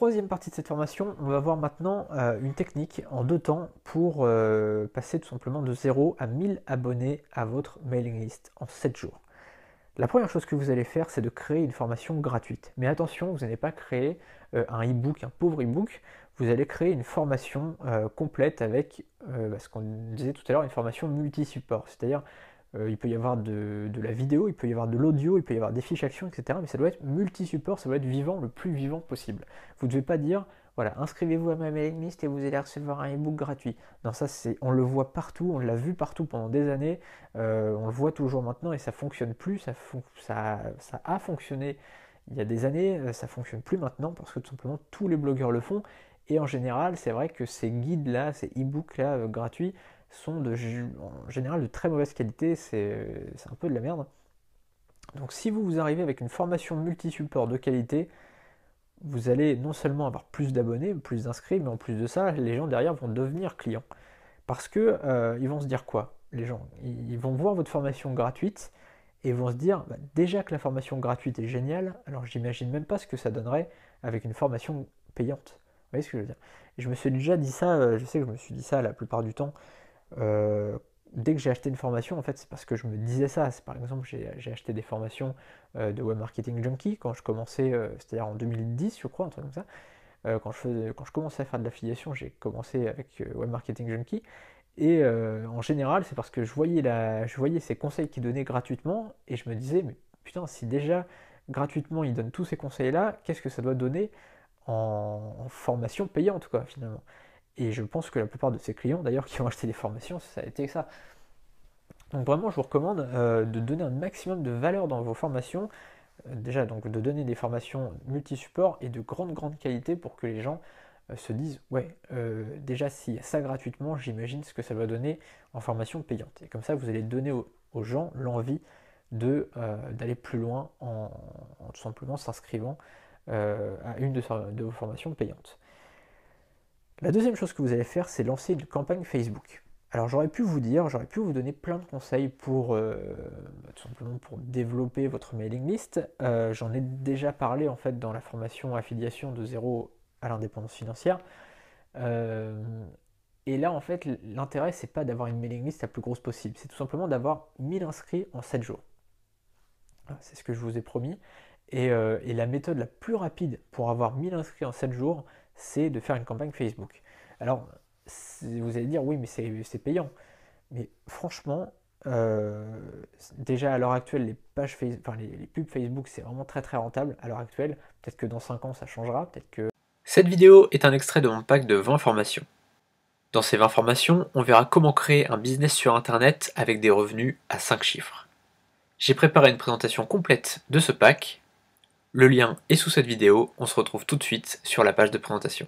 troisième partie de cette formation, on va voir maintenant une technique en 2 temps pour passer tout simplement de 0 à 1000 abonnés à votre mailing list en 7 jours. La première chose que vous allez faire, c'est de créer une formation gratuite. Mais attention, vous n'allez pas créer un e-book, un pauvre e-book, vous allez créer une formation complète avec ce qu'on disait tout à l'heure, une formation multi-support. C'est-à-dire, il peut y avoir de la vidéo, il peut y avoir de l'audio, il peut y avoir des fiches actions, etc. Mais ça doit être multi-support, ça doit être vivant, le plus vivant possible. Vous ne devez pas dire, voilà, inscrivez-vous à ma mailing list et vous allez recevoir un e-book gratuit. Non, ça, on le voit partout, on l'a vu partout pendant des années, on le voit toujours maintenant et ça fonctionne plus, ça a fonctionné il y a des années, ça fonctionne plus maintenant parce que tout simplement tous les blogueurs le font. Et en général, c'est vrai que ces guides-là, ces e-books-là gratuits, sont en général de très mauvaise qualité, c'est un peu de la merde. Donc si vous arrivez avec une formation multi-support de qualité, vous allez non seulement avoir plus d'abonnés, plus d'inscrits, mais en plus de ça, les gens derrière vont devenir clients. Parce que ils vont se dire quoi, les gens? Ils vont voir votre formation gratuite et vont se dire, bah, déjà que la formation gratuite est géniale, alors j'imagine même pas ce que ça donnerait avec une formation payante. Vous voyez ce que je veux dire? Et je me suis déjà dit ça, je sais que je me suis dit ça la plupart du temps, euh, dès que j'ai acheté une formation, en fait, c'est parce que je me disais ça. Par exemple, j'ai acheté des formations de Web Marketing Junkie quand je commençais, c'est-à-dire en 2010, je crois, un truc comme ça. Quand je commençais à faire de l'affiliation, j'ai commencé avec Web Marketing Junkie. Et en général, c'est parce que je voyais ces conseils qu'ils donnaient gratuitement et je me disais, mais putain, si déjà gratuitement ils donnent tous ces conseils-là, qu'est-ce que ça doit donner en formation payante, quoi, finalement. Et je pense que la plupart de ces clients, d'ailleurs, qui ont acheté des formations, ça a été ça. Donc vraiment, je vous recommande de donner un maximum de valeur dans vos formations. Déjà, donc de donner des formations multi-support et de grande qualité pour que les gens se disent, ouais, déjà s'il y a ça gratuitement, j'imagine ce que ça va donner en formation payante. Et comme ça, vous allez donner aux gens l'envie d'aller plus loin en tout simplement s'inscrivant à une de vos formations payantes. La deuxième chose que vous allez faire, c'est lancer une campagne Facebook. Alors j'aurais pu vous donner plein de conseils pour tout simplement pour développer votre mailing list. J'en ai déjà parlé en fait dans la formation affiliation de zéro à l'indépendance financière. Euh, et là en fait l'intérêt c'est pas d'avoir une mailing list la plus grosse possible, c'est tout simplement d'avoir 1000 inscrits en 7 jours. Voilà, c'est ce que je vous ai promis. Et la méthode la plus rapide pour avoir 1000 inscrits en 7 jours, c'est de faire une campagne Facebook. Alors, vous allez dire, oui, mais c'est payant. Mais franchement, euh, déjà à l'heure actuelle, les pages enfin, les pubs Facebook, c'est vraiment très rentable à l'heure actuelle. Peut-être que dans 5 ans, ça changera. Peut-être que... Cette vidéo est un extrait de mon pack de 20 formations. Dans ces 20 formations, on verra comment créer un business sur Internet avec des revenus à 5 chiffres. J'ai préparé une présentation complète de ce pack. Le lien est sous cette vidéo, on se retrouve tout de suite sur la page de présentation.